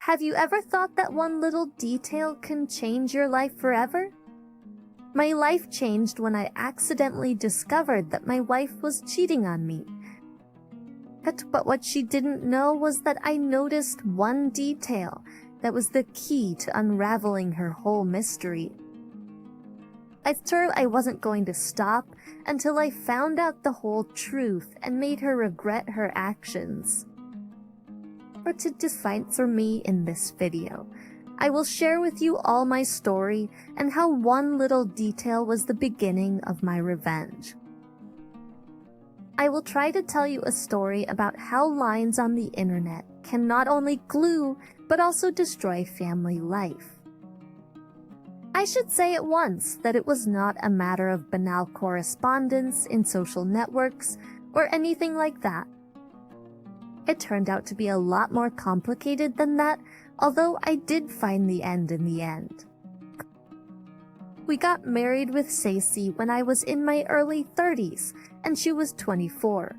Have you ever thought that one little detail can change your life forever? My life changed when I accidentally discovered that my wife was cheating on me. But what she didn't know was that I noticed one detail that was the key to unraveling her whole mystery. I swore I wasn't going to stop until I found out the whole truth and made her regret her actions. To define for me in this video, I will share with you all my story and how one little detail was the beginning of my revenge. I will try to tell you a story about how lines on the internet can not only glue but also destroy family life. I should say at once that it was not a matter of banal correspondence in social networks or anything like that. It turned out to be a lot more complicated than that, although I did find the end in the end. We got married with Sacy when I was in my early 30s, and she was 24.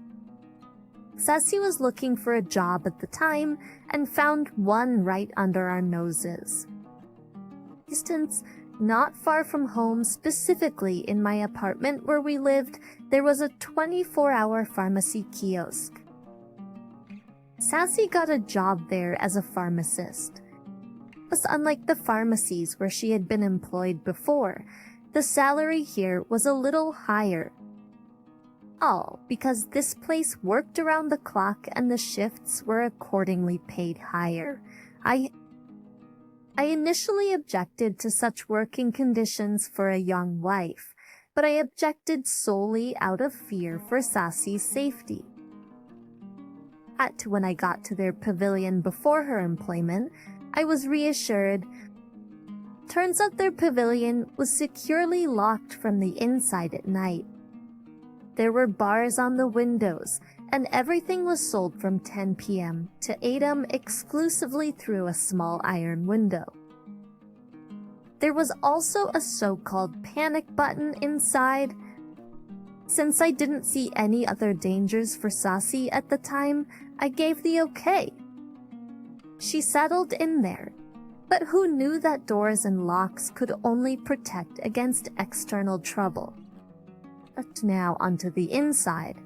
Sacy was looking for a job at the time and found one right under our noses. Distance, not far from home, specifically in my apartment where we lived, there was a 24-hour pharmacy kiosk. Sacy got a job there as a pharmacist. But unlike the pharmacies where she had been employed before, the salary here was a little higher. All because this place worked around the clock and the shifts were accordingly paid higher. I initially objected to such working conditions for a young wife, but I objected solely out of fear for Sacy's safety. When I got to their pavilion before her employment, I was reassured. Turns out their pavilion was securely locked from the inside at night. There were bars on the windows, and everything was sold from 10 p.m. to 8 a.m. exclusively through a small iron window. There was also a so-called panic button inside. Since I didn't see any other dangers for Sacy at the time, I gave the okay. She settled in there, but who knew that doors and locks could only protect against external trouble? But now onto the inside.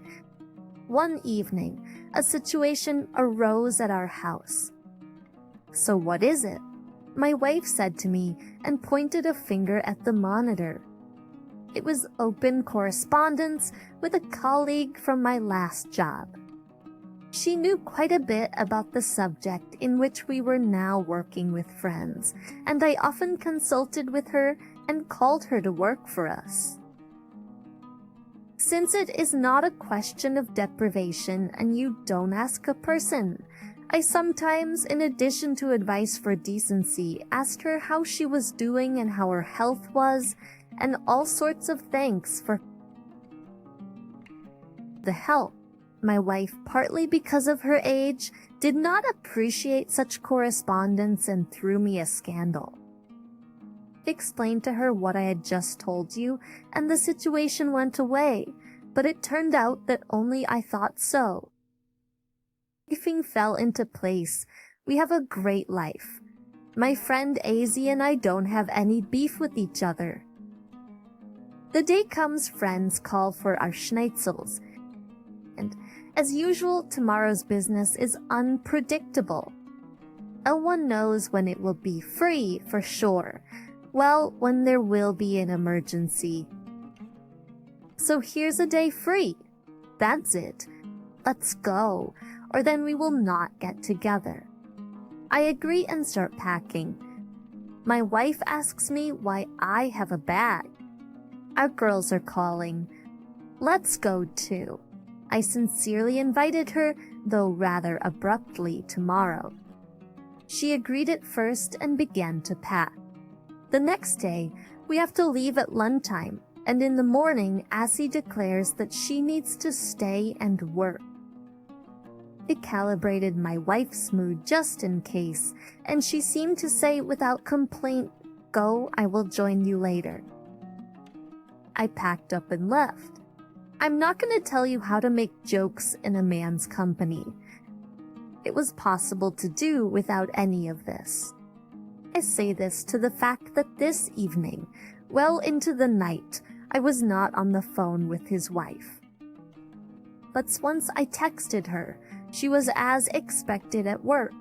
One evening, a situation arose at our house. So what is it? My wife said to me and pointed a finger at the monitor. It was open correspondence with a colleague from my last job. She knew quite a bit about the subject in which we were now working with friends, and I often consulted with her and called her to work for us. Since it is not a question of deprivation and you don't ask a person, I sometimes, in addition to advice for decency, asked her how she was doing and how her health was, and all sorts of thanks for the help. My wife, partly because of her age, did not appreciate such correspondence and threw me a scandal. I explained to her what I had just told you, and the situation went away, but it turned out that only I thought so. Everything fell into place. We have a great life. My friend Az and I don't have any beef with each other. The day comes, friends call for our schnitzels, and as usual, tomorrow's business is unpredictable. No one knows when it will be free for sure. Well, when there will be an emergency. So here's a day free. That's it. Let's go, or then we will not get together. I agree and start packing. My wife asks me why I have a bag. Our girls are calling. Let's go too. I sincerely invited her, though rather abruptly, tomorrow. She agreed at first and began to pack. The next day, we have to leave at lunchtime, and in the morning, Assie declares that she needs to stay and work. It calibrated my wife's mood just in case, and she seemed to say without complaint, "Go, I will join you later." I packed up and left. I'm not going to tell you how to make jokes in a man's company. it was possible to do without any of this. I say this to the fact that this evening, well into the night, I was not on the phone with his wife. But once I texted her, she was as expected at work.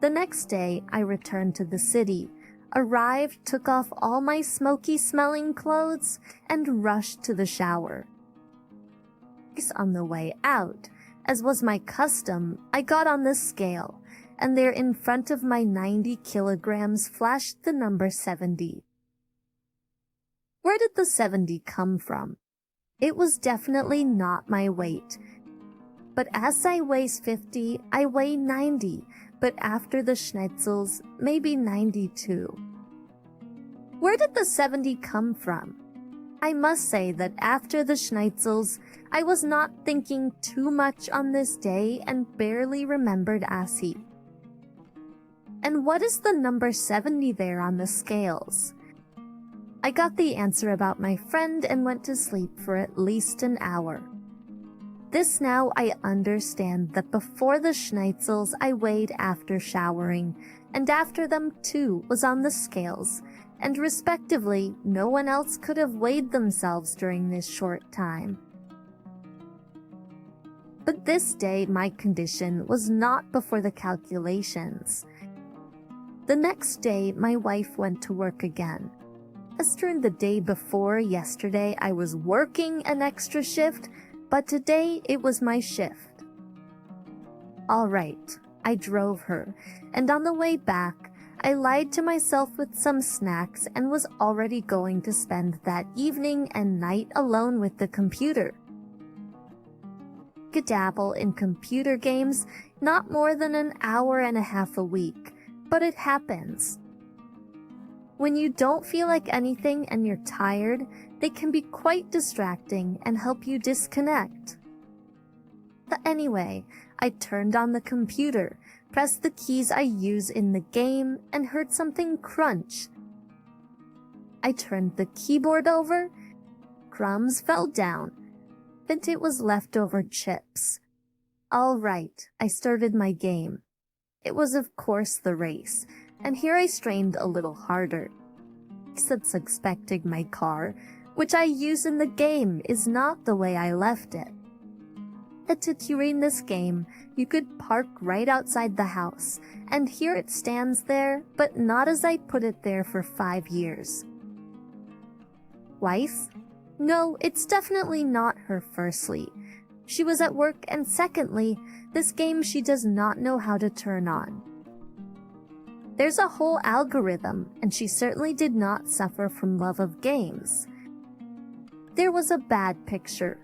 The next day, I returned to the city, arrived, took off all my smoky-smelling clothes, and rushed to the shower. On the way out, as was my custom, I got on the scale, and there in front of my 90 kilograms flashed the number 70. Where did the 70 come from? It was definitely not my weight. But as I weigh 50, I weigh 90, but after the schnitzels, maybe 92. Where did the 70 come from? I must say that after the schnitzels, I was not thinking too much on this day and barely remembered Asi. And what is the number 70 there on the scales? I got the answer about my friend and went to sleep for at least an hour. This now I understand that before the schnitzels I weighed after showering, and after them too was on the scales, and respectively no one else could have weighed themselves during this short time. But this day my condition was not before the calculations. The next day my wife went to work again. As during the day before yesterday I was working an extra shift, but today it was my shift. All right, I drove her, and on the way back, I lied to myself with some snacks and was already going to spend that evening and night alone with the computer. Dabble in computer games, not more than an hour and a half a week, but it happens. When you don't feel like anything and you're tired, they can be quite distracting and help you disconnect. But anyway, I turned on the computer, pressed the keys I use in the game, and heard something crunch. I turned the keyboard over, crumbs fell down, but it was leftover chips. All right, I started my game. It was of course the race, and here I strained a little harder. Except expecting my car, which I use in the game, is not the way I left it. During this game, you could park right outside the house, and here it stands there, but not as I put it there for 5 years. Wife? No, it's definitely not her firstly. She was at work, and secondly, this game she does not know how to turn on. There's a whole algorithm, and she certainly did not suffer from love of games. There was a bad picture.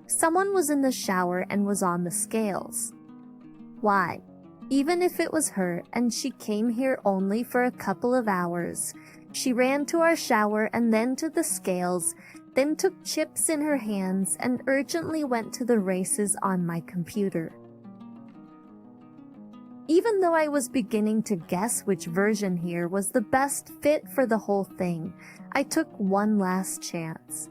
Someone was in the shower and was on the scales. Why? Even if it was her and she came here only for a couple of hours, she ran to our shower and then to the scales, then took chips in her hands and urgently went to the races on my computer. Even though I was beginning to guess which version here was the best fit for the whole thing, I took one last chance.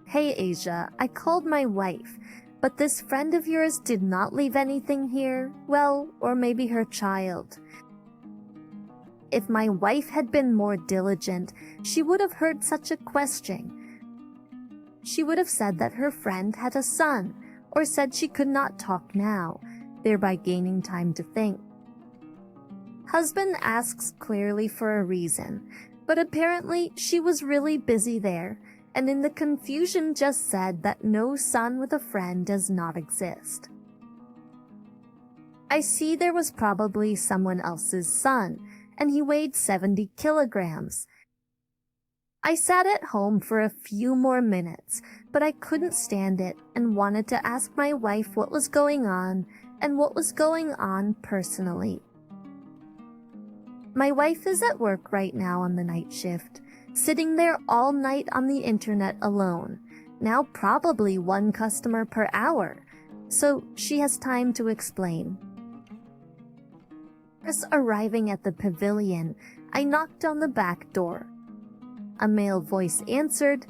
Hey Asia, I called my wife, but this friend of yours did not leave anything here, well, or maybe her child. If my wife had been more diligent, she would have heard such a question. She would have said that her friend had a son, or said she could not talk now, thereby gaining time to think. Husband asks clearly for a reason, but apparently she was really busy there, and in the confusion just said that no son with a friend does not exist. I see there was probably someone else's son, and he weighed 70 kilograms. I sat at home for a few more minutes, but I couldn't stand it and wanted to ask my wife what was going on and what was going on personally. My wife is at work right now on the night shift, sitting there all night on the internet alone, now probably one customer per hour, so she has time to explain. As arriving at the pavilion, I knocked on the back door. A male voice answered,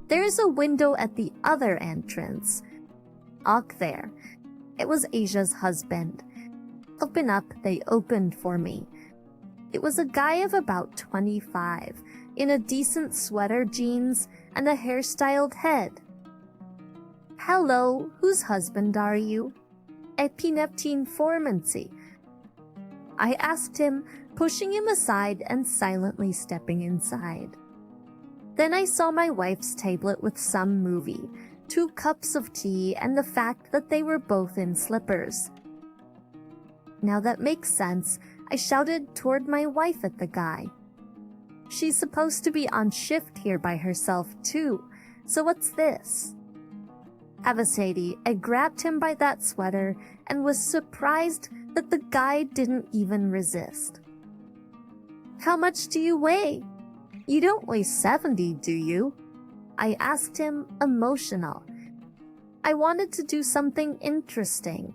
"There's a window at the other entrance. Walk there." It was Asia's husband. Open up, they opened for me. It was a guy of about 25, in a decent sweater, jeans, and a hairstyled head. Hello, whose husband are you? Epineptine formancy. I asked him, pushing him aside and silently stepping inside. Then I saw my wife's tablet with some movie, 2 cups of tea, and the fact that they were both in slippers. Now that makes sense. I shouted toward my wife at the guy. She's supposed to be on shift here by herself too, so what's this? Avasady, I grabbed him by that sweater and was surprised that the guy didn't even resist. How much do you weigh? You don't weigh 70, do you? I asked him, emotional. I wanted to do something interesting,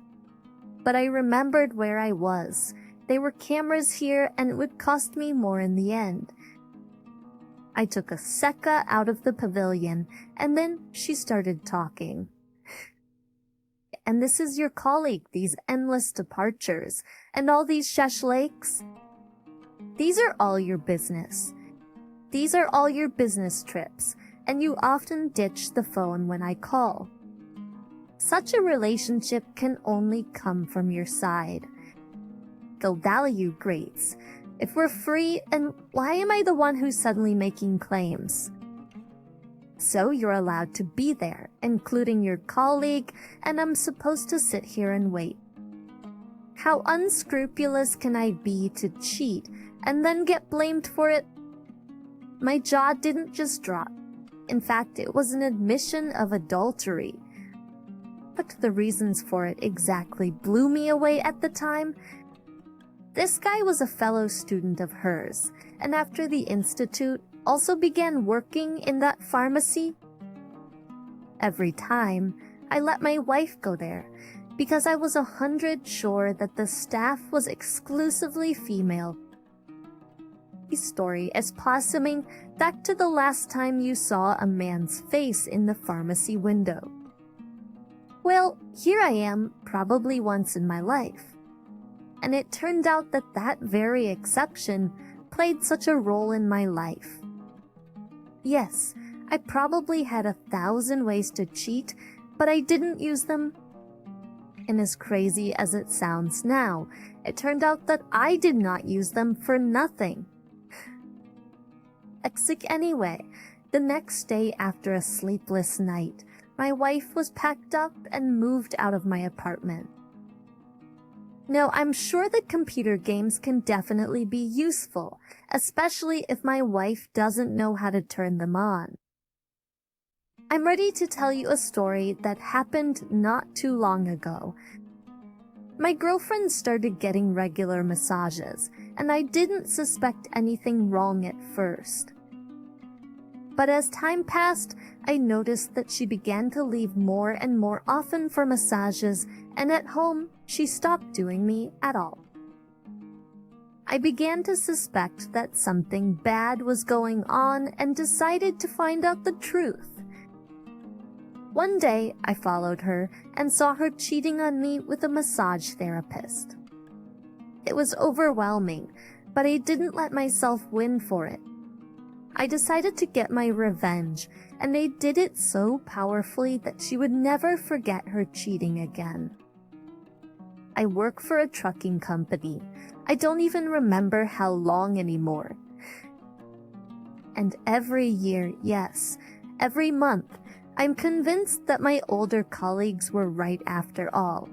but I remembered where I was. There were cameras here and it would cost me more in the end. I took a Seka out of the pavilion and then she started talking. And this is your colleague, these endless departures, and all these shashlakes. These are all your business. These are all your business trips, and you often ditch the phone when I call. Such a relationship can only come from your side. They'll value greats. If we're free, and why am I the one who's suddenly making claims? So you're allowed to be there, including your colleague, and I'm supposed to sit here and wait. How unscrupulous can I be to cheat and then get blamed for it? My jaw didn't just drop. In fact, it was an admission of adultery. But the reasons for it exactly blew me away at the time. This guy was a fellow student of hers, and after the institute, also began working in that pharmacy. Every time, I let my wife go there, because I was 100% sure that the staff was exclusively female. The story is blossoming back to the last time you saw a man's face in the pharmacy window. Well, here I am, probably once in my life. And it turned out that that very exception played such a role in my life. Yes, I probably had 1,000 ways to cheat, but I didn't use them. And as crazy as it sounds now, it turned out that I did not use them for nothing. Sick anyway, the next day after a sleepless night, my wife was packed up and moved out of my apartment. Now, I'm sure that computer games can definitely be useful, especially if my wife doesn't know how to turn them on. I'm ready to tell you a story that happened not too long ago. My girlfriend started getting regular massages, and I didn't suspect anything wrong at first. But as time passed, I noticed that she began to leave more and more often for massages, and at home, she stopped doing me at all. I began to suspect that something bad was going on and decided to find out the truth. One day, I followed her and saw her cheating on me with a massage therapist. It was overwhelming, but I didn't let myself win for it. I decided to get my revenge, and I did it so powerfully that she would never forget her cheating again. I work for a trucking company. I don't even remember how long anymore. And every year, yes, every month, I'm convinced that my older colleagues were right after all.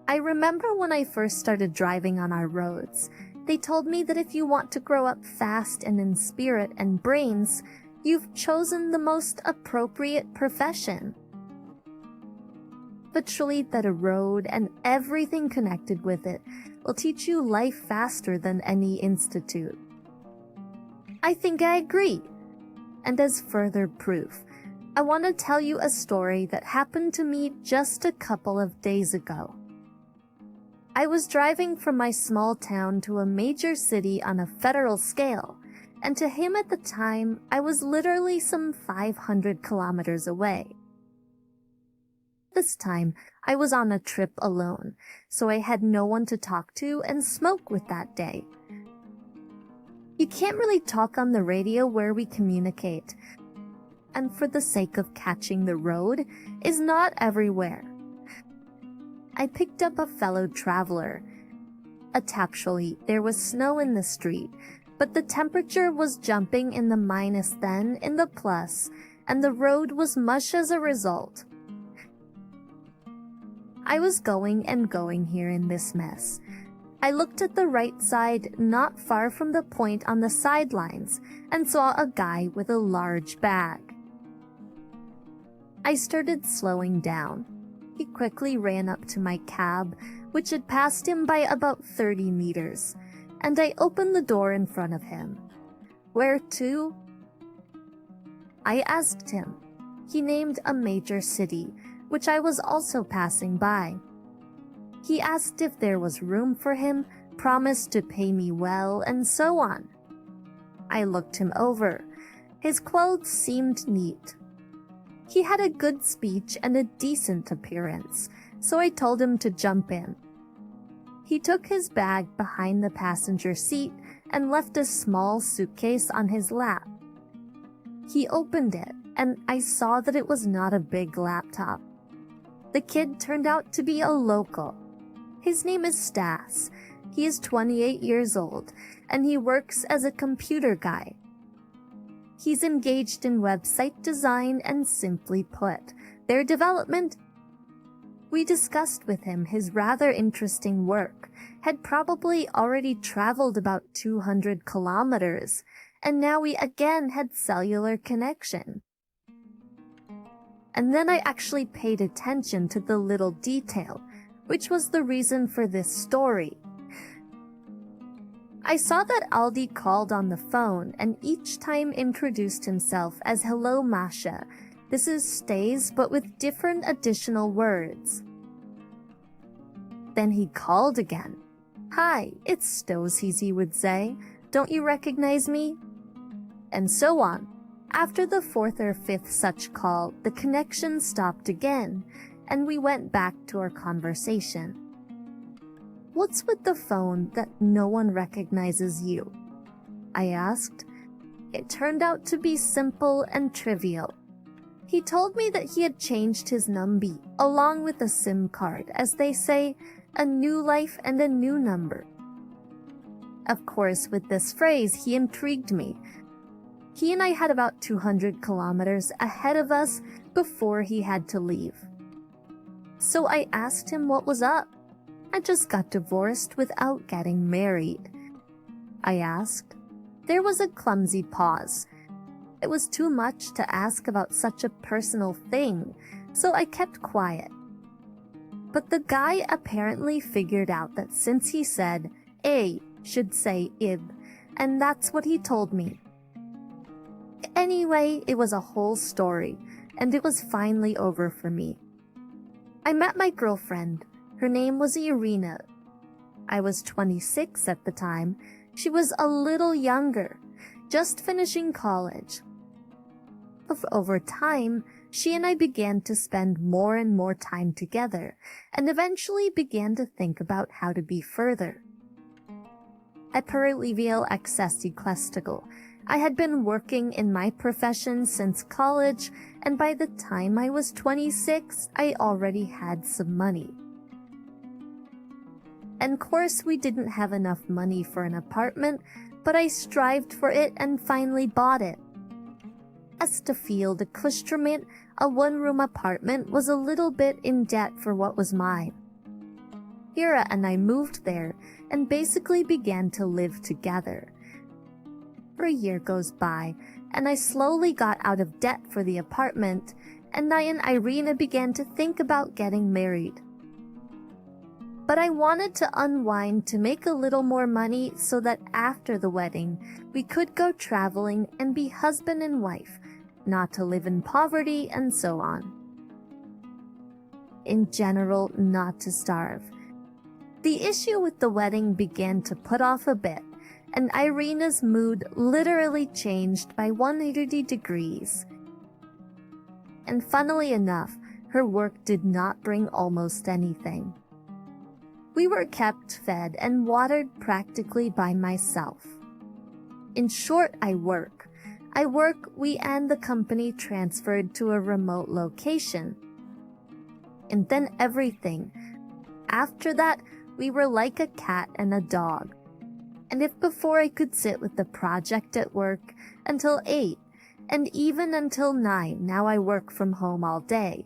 I remember when I first started driving on our roads, they told me that if you want to grow up fast and in spirit and brains, you've chosen the most appropriate profession. But truly that a road and everything connected with it will teach you life faster than any institute. I think I agree. And as further proof, I want to tell you a story that happened to me just a couple of days ago. I was driving from my small town to a major city on a federal scale, and to him at the time, I was literally some 500 kilometers away. This time, I was on a trip alone, so I had no one to talk to and smoke with that day. You can't really talk on the radio where we communicate, and for the sake of catching the road is not everywhere. I picked up a fellow traveler. Actually, there was snow in the street, but the temperature was jumping in the minus then in the plus, and the road was mush as a result. I was going and going here in this mess. I looked at the right side, not far from the point on the sidelines, and saw a guy with a large bag. I started slowing down. He quickly ran up to my cab, which had passed him by about 30 meters, and I opened the door in front of him. "Where to?" I asked him. He named a major city, which I was also passing by. He asked if there was room for him, promised to pay me well, and so on. I looked him over. His clothes seemed neat. He had a good speech and a decent appearance, so I told him to jump in. He took his bag behind the passenger seat and left a small suitcase on his lap. He opened it, and I saw that it was not a big laptop. The kid turned out to be a local. His name is Stas. He is 28 years old, and he works as a computer guy. He's engaged in website design and, simply put, their development. We discussed with him his rather interesting work, had probably already traveled about 200 kilometers, and now we again had cellular connection. And then I actually paid attention to the little detail, which was the reason for this story. I saw that Aldi called on the phone and each time introduced himself as "Hello, Masha." This is stays, but with different additional words. Then he called again. "Hi, it's Stosies," he would say. "Don't you recognize me?" And so on. After the fourth or fifth such call, the connection stopped again, and we went back to our conversation. "What's with the phone that no one recognizes you?" I asked. It turned out to be simple and trivial. He told me that he had changed his number, along with a SIM card, as they say, a new life and a new number. Of course, with this phrase, he intrigued me. He and I had about 200 kilometers ahead of us before he had to leave. So I asked him what was up. "I just got divorced without getting married," I asked. There was a clumsy pause. It was too much to ask about such a personal thing, so I kept quiet. But the guy apparently figured out that since he said "A" should say "ib," and that's what he told me. Anyway, it was a whole story, and it was finally over for me. I met my girlfriend. Her name was Irina. I was 26 at the time. She was a little younger, just finishing college. Over time, she and I began to spend more and more time together, and eventually began to think about how to be further. At Perilevial Accessiclestical, I had been working in my profession since college, and by the time I was 26, I already had some money. And of course, we didn't have enough money for an apartment, but I strived for it and finally bought it. Estaffield accoutrement, a one-room apartment, was a little bit in debt for what was mine. Hira and I moved there and basically began to live together. A year goes by, and I slowly got out of debt for the apartment, and I and Irina began to think about getting married. But I wanted to unwind to make a little more money so that after the wedding, we could go traveling and be husband and wife, not to live in poverty and so on. In general, not to starve. The issue with the wedding began to put off a bit, and Irina's mood literally changed by 180 degrees. And funnily enough, her work did not bring almost anything. We were kept fed and watered practically by myself. In short, I work, we and the company transferred to a remote location. And then everything. After that, we were like a cat and a dog. And if before I could sit with the project at work until 8, and even until 9, now I work from home all day.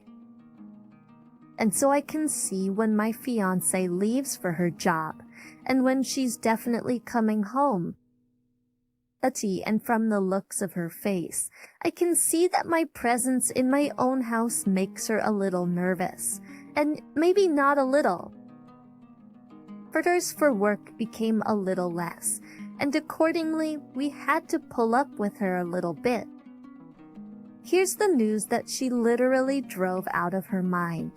And so I can see when my fiancé leaves for her job, and when she's definitely coming home. And from the looks of her face, I can see that my presence in my own house makes her a little nervous, and maybe not a little. Orders for work became a little less, and accordingly, we had to pull up with her a little bit. Here's the news that she literally drove out of her mind,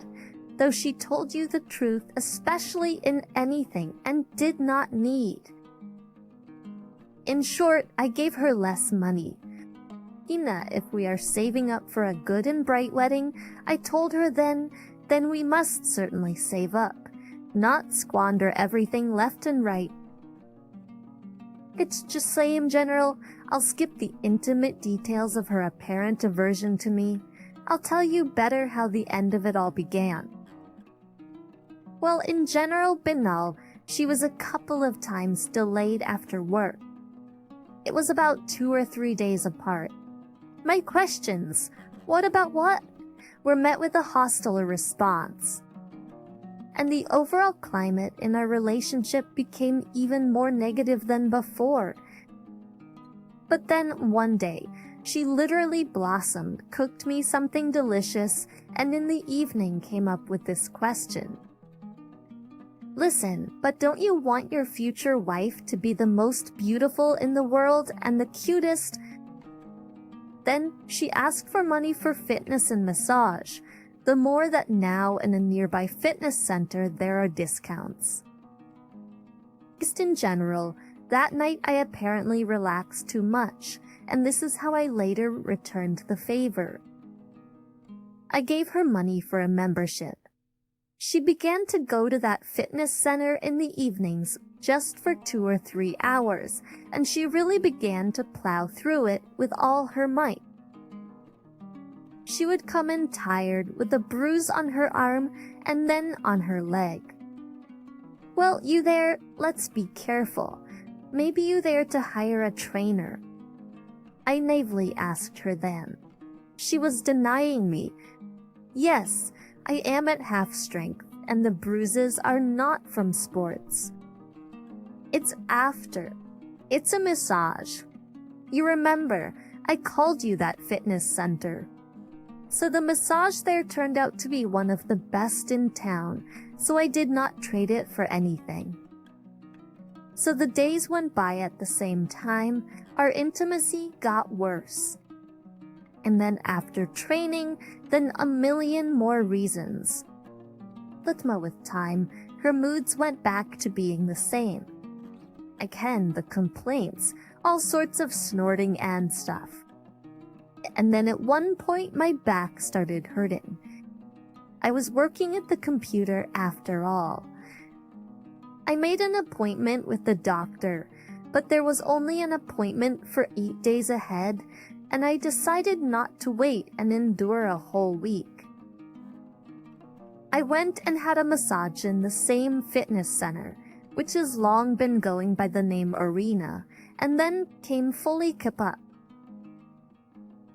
though she told you the truth, especially in anything, and did not need. In short, I gave her less money. If we are saving up for a good and bright wedding, I told her then we must certainly save up, not squander everything left and right. It's just say in general, I'll skip the intimate details of her apparent aversion to me. I'll tell you better how the end of it all began. Well, in general banal, she was a couple of times delayed after work. It was about 2 or 3 days apart. My questions, what about what, were met with a hostile response. And the overall climate in our relationship became even more negative than before. But then one day, she literally blossomed, cooked me something delicious, and in the evening came up with this question. Listen, but don't you want your future wife to be the most beautiful in the world and the cutest? Then she asked for money for fitness and massage, the more that now in a nearby fitness center there are discounts. Just in general, that night I apparently relaxed too much, and this is how I later returned the favor. I gave her money for a membership. She began to go to that fitness center in the evenings just for 2 or 3 hours, and she really began to plow through it with all her might. She would come in tired with a bruise on her arm and then on her leg. Well, you there, let's be careful. Maybe you there to hire a trainer? I naively asked her then. She was denying me. Yes, I am at half strength, and the bruises are not from sports. It's after. It's a massage. You remember, I called you that fitness center. So the massage there turned out to be one of the best in town, so I did not trade it for anything. So the days went by at the same time, our intimacy got worse. And then after training, then a million more reasons. But with time, her moods went back to being the same. Again, the complaints, all sorts of snorting and stuff. And then at one point, my back started hurting. I was working at the computer after all. I made an appointment with the doctor, but there was only an appointment for 8 days ahead, and I decided not to wait and endure a whole week. I went and had a massage in the same fitness center, which has long been going by the name Arena, and then came fully kaput.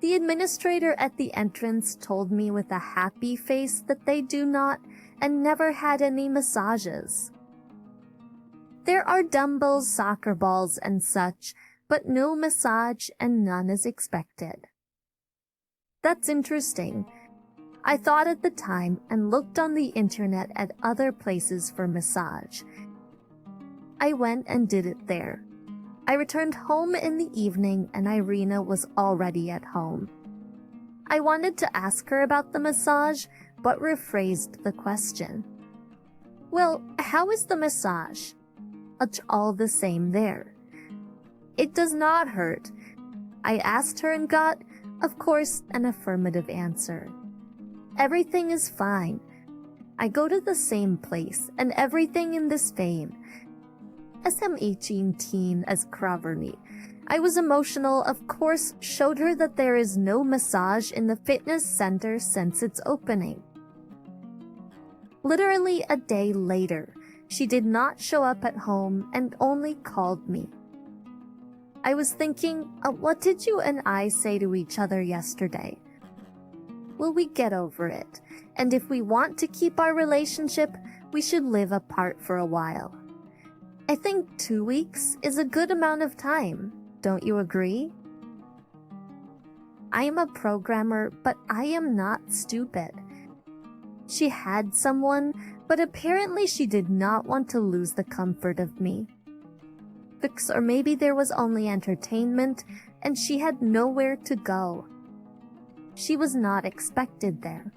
The administrator at the entrance told me with a happy face that they do not and never had any massages. There are dumbbells, soccer balls, and such, but no massage and none is expected. That's interesting. I thought at the time and looked on the internet at other places for massage. I went and did it there. I returned home in the evening and Irina was already at home. I wanted to ask her about the massage, but rephrased the question. Well, how is the massage? It's all the same there. It does not hurt. I asked her and got, of course, an affirmative answer. Everything is fine. I go to the same place and everything in this vein. SM18 teen as Kraverny. I was emotional, of course, showed her that there is no massage in the fitness center since its opening. Literally a day later, she did not show up at home and only called me. I was thinking, what did you and I say to each other yesterday? Will we get over it? And if we want to keep our relationship, we should live apart for a while. I think 2 weeks is a good amount of time. Don't you agree? I am a programmer, but I am not stupid. She had someone, but apparently she did not want to lose the comfort of me. Or maybe there was only entertainment, and she had nowhere to go. She was not expected there.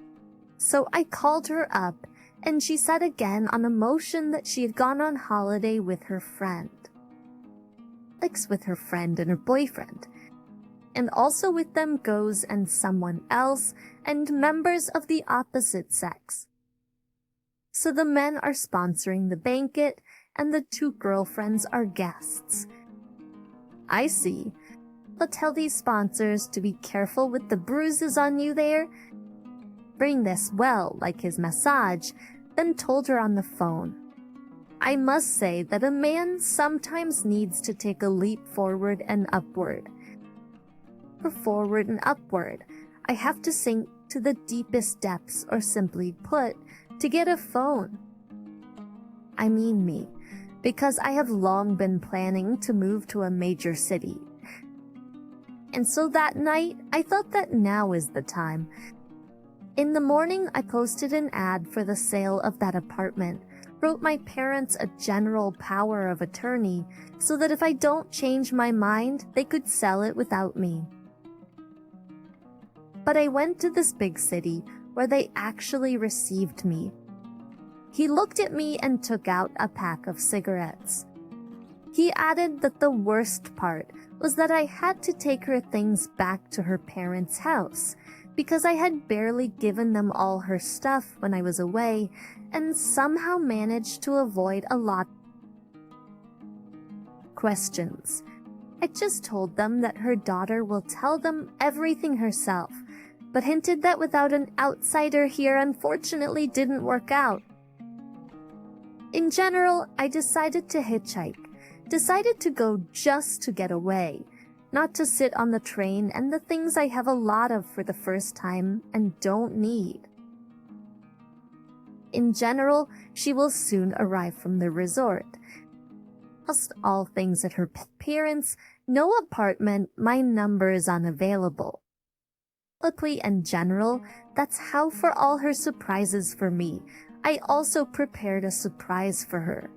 So I called her up, and she said again on emotion that she had gone on holiday with her friend. With her friend and her boyfriend. And also with them goes and someone else, and members of the opposite sex. So the men are sponsoring the banquet, and the 2 girlfriends are guests. I see. But tell these sponsors to be careful with the bruises on you there. Bring this well, like his massage, then told her on the phone. I must say that a man sometimes needs to take a leap forward and upward. For forward and upward, I have to sink to the deepest depths, or simply put, to get a phone. I mean me, because I have long been planning to move to a major city. And so that night, I thought that now is the time. In the morning, I posted an ad for the sale of that apartment, wrote my parents a general power of attorney so that if I don't change my mind, they could sell it without me. But I went to this big city where they actually received me. He looked at me and took out a pack of cigarettes. He added that the worst part was that I had to take her things back to her parents' house because I had barely given them all her stuff when I was away and somehow managed to avoid a lot of questions. I just told them that her daughter will tell them everything herself, but hinted that without an outsider here unfortunately didn't work out. In general, I decided to hitchhike. Decided to go just to get away, not to sit on the train and the things I have a lot of for the first time and don't need. In general, she will soon arrive from the resort. Just all things at her parents, no apartment, my number is unavailable. In general, that's how for all her surprises for me, I also prepared a surprise for her.